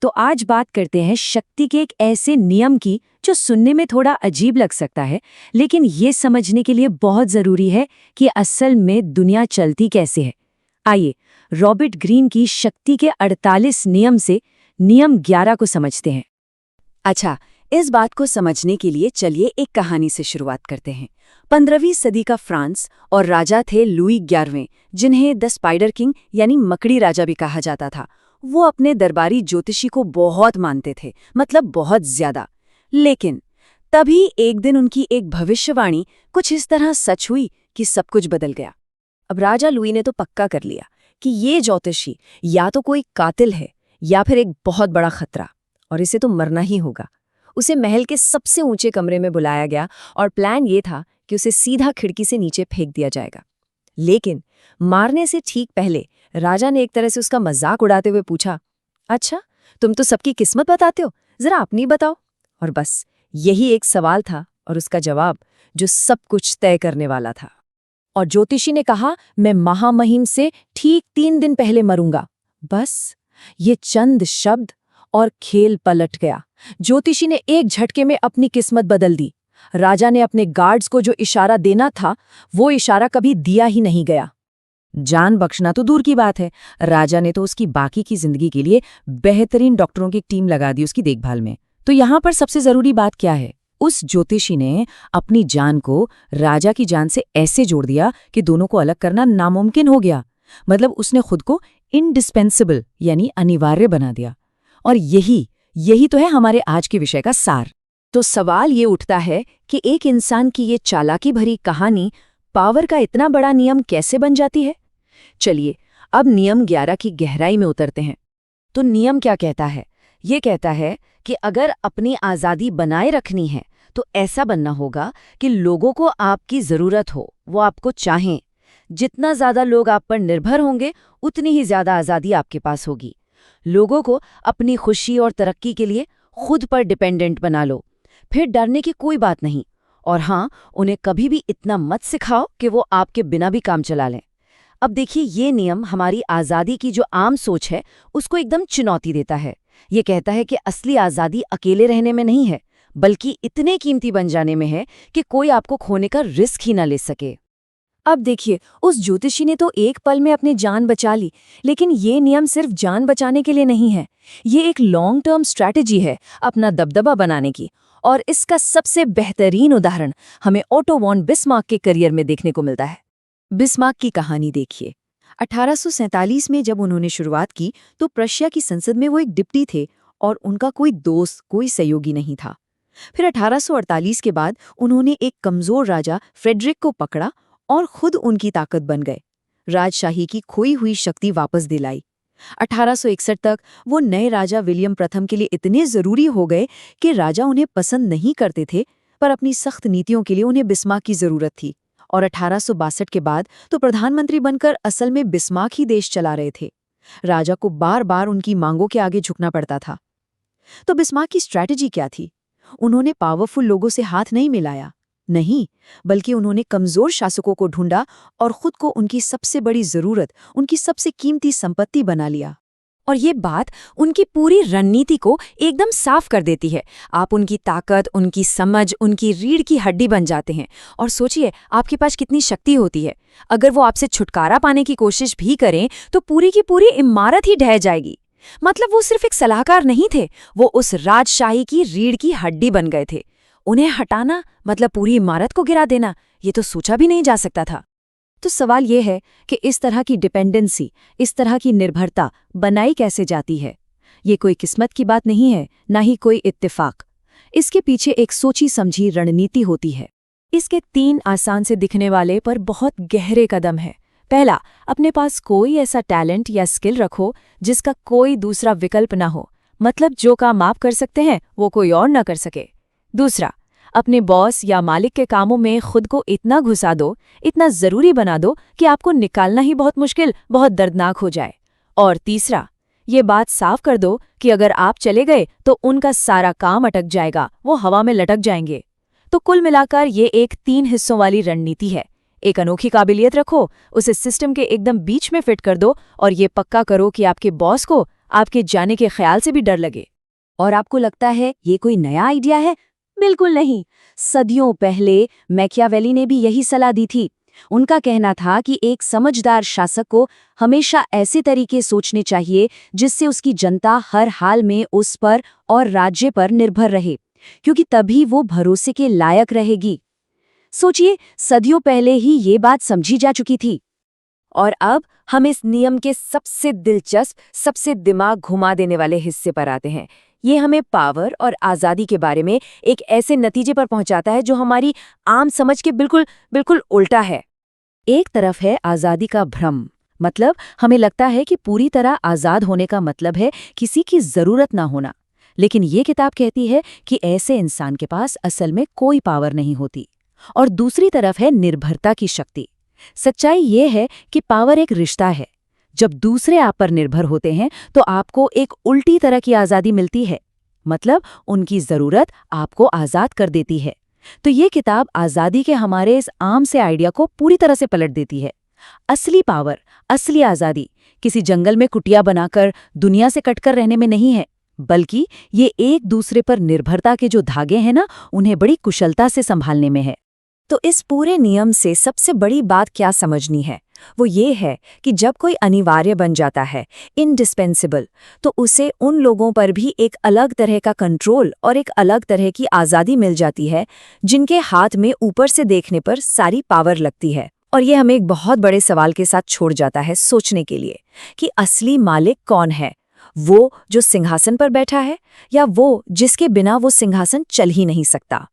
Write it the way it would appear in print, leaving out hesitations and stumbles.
तो आज बात करते हैं शक्ति के एक ऐसे नियम की जो सुनने में थोड़ा अजीब लग सकता है, लेकिन ये समझने के लिए बहुत जरूरी है कि असल में दुनिया चलती कैसे है। आइए रॉबर्ट ग्रीन की शक्ति के 48 नियम से नियम 11 को समझते हैं। अच्छा, इस बात को समझने के लिए चलिए एक कहानी से शुरुआत करते हैं। 15वीं सदी का फ्रांस और राजा थे लुई 11वें, जिन्हें द स्पाइडर किंग यानी मकड़ी राजा भी कहा जाता था। वो अपने दरबारी ज्योतिषी को बहुत मानते थे, मतलब बहुत ज्यादा। लेकिन तभी एक दिन उनकी एक भविष्यवाणी कुछ इस तरह सच हुई कि सब कुछ बदल गया। अब राजा लुई ने तो पक्का कर लिया कि ये ज्योतिषी या तो कोई कातिल है या फिर एक बहुत बड़ा खतरा, और इसे तो मरना ही होगा। उसे महल के सबसे ऊंचे कमरे में बुलाया गया और प्लान ये था कि उसे सीधा खिड़की से नीचे फेंक दिया जाएगा। लेकिन मारने से ठीक पहले राजा ने एक तरह से उसका मजाक उड़ाते हुए पूछा, अच्छा, तुम तो सबकी किस्मत बताते हो, जरा अपनी बताओ। और बस यही एक सवाल था और उसका जवाब जो सब कुछ तय करने वाला था। और ज्योतिषी ने कहा, मैं महामहिम से ठीक 3 दिन पहले मरूंगा। बस ये चंद शब्द और खेल पलट गया। ज्योतिषी ने एक झटके में अपनी किस्मत बदल दी। राजा ने अपने गार्ड्स को जो इशारा देना था, वो इशारा कभी दिया ही नहीं गया। जान बख्शना तो दूर की बात है, राजा ने तो उसकी बाकी की जिंदगी के लिए बेहतरीन डॉक्टरों की टीम लगा दी उसकी देखभाल में। तो यहाँ पर सबसे जरूरी बात क्या है? उस ज्योतिषी ने अपनी जान को राजा की जान से ऐसे जोड़ दिया कि दोनों को अलग करना नामुमकिन हो गया। मतलब उसने खुद को इंडिस्पेंसिबल यानी अनिवार्य बना दिया। और यही तो है हमारे आज के विषय का सार। तो सवाल ये उठता है कि एक इंसान की ये चालाकी भरी कहानी पावर का इतना बड़ा नियम कैसे बन जाती है? चलिए अब नियम 11 की गहराई में उतरते हैं। तो नियम क्या कहता है? ये कहता है कि अगर अपनी आज़ादी बनाए रखनी है तो ऐसा बनना होगा कि लोगों को आपकी ज़रूरत हो, वो आपको चाहें। जितना ज़्यादा लोग आप पर निर्भर होंगे, उतनी ही ज़्यादा आज़ादी आपके पास होगी। लोगों को अपनी खुशी और तरक्की के लिए खुद पर डिपेंडेंट बना लो, फिर डरने की कोई बात नहीं। और हाँ, उन्हें कभी भी इतना मत सिखाओ कि वो आपके बिना भी काम चला लें। अब देखिए, ये नियम हमारी आज़ादी की जो आम सोच है उसको एकदम चुनौती देता है। ये कहता है कि असली आज़ादी अकेले रहने में नहीं है, बल्कि इतने कीमती बन जाने में है कि कोई आपको खोने का रिस्क ही ना ले सके। अब देखिए, उस ज्योतिषी ने तो एक पल में अपनी जान बचा ली, लेकिन ये नियम सिर्फ जान बचाने के लिए नहीं है। ये एक लॉन्ग टर्म स्ट्रैटेजी है अपना दबदबा बनाने की। और इसका सबसे बेहतरीन उदाहरण हमें ओटो वॉन बिस्मार्क के करियर में देखने को मिलता है। बिस्मार्क की कहानी देखिए। 1847 में जब उन्होंने शुरुआत की तो प्रशिया की संसद में वो एक डिप्टी थे और उनका कोई दोस्त, कोई सहयोगी नहीं था। फिर 1848 के बाद उन्होंने एक कमजोर राजा फ्रेडरिक को पकड़ा और खुद उनकी ताकत बन गए। राजशाही की खोई हुई शक्ति वापस दिलाई। 1861 तक वो नए राजा विलियम प्रथम के लिए इतने जरूरी हो गए कि राजा उन्हें पसंद नहीं करते थे, पर अपनी सख्त नीतियों के लिए उन्हें बिस्मार्क की जरूरत थी। और 1862 के बाद तो प्रधानमंत्री बनकर असल में बिस्मार्क ही देश चला रहे थे। राजा को बार बार उनकी मांगों के आगे झुकना पड़ता था। तो बिस्मार्क की स्ट्रैटेजी क्या थी? उन्होंने पावरफुल लोगों से हाथ नहीं मिलाया, नहीं, बल्कि उन्होंने कमजोर शासकों को ढूंढा और खुद को उनकी सबसे बड़ी जरूरत, उनकी सबसे कीमती संपत्ति बना लिया। और ये बात उनकी पूरी रणनीति को एकदम साफ कर देती है। आप उनकी ताकत, उनकी समझ, उनकी रीढ़ की हड्डी बन जाते हैं। और सोचिए आपके पास कितनी शक्ति होती है। अगर वो आपसे छुटकारा पाने की कोशिश भी करें तो पूरी की पूरी इमारत ही ढह जाएगी। मतलब वो सिर्फ एक सलाहकार नहीं थे, वो उस राजशाही की रीढ़ की हड्डी बन गए थे। उन्हें हटाना मतलब पूरी इमारत को गिरा देना, ये तो सोचा भी नहीं जा सकता था। तो सवाल ये है कि इस तरह की डिपेंडेंसी, इस तरह की निर्भरता बनाई कैसे जाती है? ये कोई किस्मत की बात नहीं है, ना ही कोई इत्तेफाक। इसके पीछे एक सोची समझी रणनीति होती है। इसके 3 आसान से दिखने वाले पर बहुत गहरे कदम है। पहला, अपने पास कोई ऐसा टैलेंट या स्किल रखो जिसका कोई दूसरा विकल्प ना हो। मतलब जो काम आप कर सकते हैं वो कोई और ना कर सके। दूसरा, अपने बॉस या मालिक के कामों में खुद को इतना घुसा दो, इतना जरूरी बना दो कि आपको निकालना ही बहुत मुश्किल, बहुत दर्दनाक हो जाए। और तीसरा, ये बात साफ कर दो कि अगर आप चले गए तो उनका सारा काम अटक जाएगा, वो हवा में लटक जाएंगे। तो कुल मिलाकर ये एक 3 हिस्सों वाली रणनीति है। एक अनोखी काबिलियत रखो, उसे सिस्टम के एकदम बीच में फिट कर दो और ये पक्का करो कि आपके बॉस को आपके जाने के ख्याल से भी डर लगे। और आपको लगता है ये कोई नया आइडिया है? बिल्कुल नहीं। सदियों पहले मैकियावेली ने भी यही सलाह दी थी। उनका कहना था कि एक समझदार शासक को हमेशा ऐसे तरीके सोचने चाहिए जिससे उसकी जनता हर हाल में उस पर और राज्य पर निर्भर रहे, क्योंकि तभी वो भरोसे के लायक रहेगी। सोचिए, सदियों पहले ही ये बात समझी जा चुकी थी। और अब हम इस नियम के सबसे दिलचस्प, सबसे दिमाग घुमा देने वाले हिस्से पर आते हैं। ये हमें पावर और आज़ादी के बारे में एक ऐसे नतीजे पर पहुंचाता है जो हमारी आम समझ के बिल्कुल बिल्कुल उल्टा है। एक तरफ है आज़ादी का भ्रम, मतलब हमें लगता है कि पूरी तरह आज़ाद होने का मतलब है किसी की ज़रूरत ना होना। लेकिन ये किताब कहती है कि ऐसे इंसान के पास असल में कोई पावर नहीं होती। और दूसरी तरफ है निर्भरता की शक्ति। सच्चाई ये है कि पावर एक रिश्ता है। जब दूसरे आप पर निर्भर होते हैं तो आपको एक उल्टी तरह की आज़ादी मिलती है, मतलब उनकी ज़रूरत आपको आज़ाद कर देती है। तो ये किताब आज़ादी के हमारे इस आम से आइडिया को पूरी तरह से पलट देती है। असली पावर, असली आज़ादी किसी जंगल में कुटिया बनाकर दुनिया से कटकर रहने में नहीं है, बल्कि ये एक दूसरे पर निर्भरता के जो धागे हैं ना, उन्हें बड़ी कुशलता से संभालने में है। तो इस पूरे नियम से सबसे बड़ी बात क्या समझनी है? वो ये है कि जब कोई अनिवार्य बन जाता है, इंडिस्पेंसिबल, तो उसे उन लोगों पर भी एक अलग तरह का कंट्रोल और एक अलग तरह की आज़ादी मिल जाती है जिनके हाथ में ऊपर से देखने पर सारी पावर लगती है। और ये हमें एक बहुत बड़े सवाल के साथ छोड़ जाता है सोचने के लिए कि असली मालिक कौन है? वो जो सिंहासन पर बैठा है, या वो जिसके बिना वो सिंहासन चल ही नहीं सकता?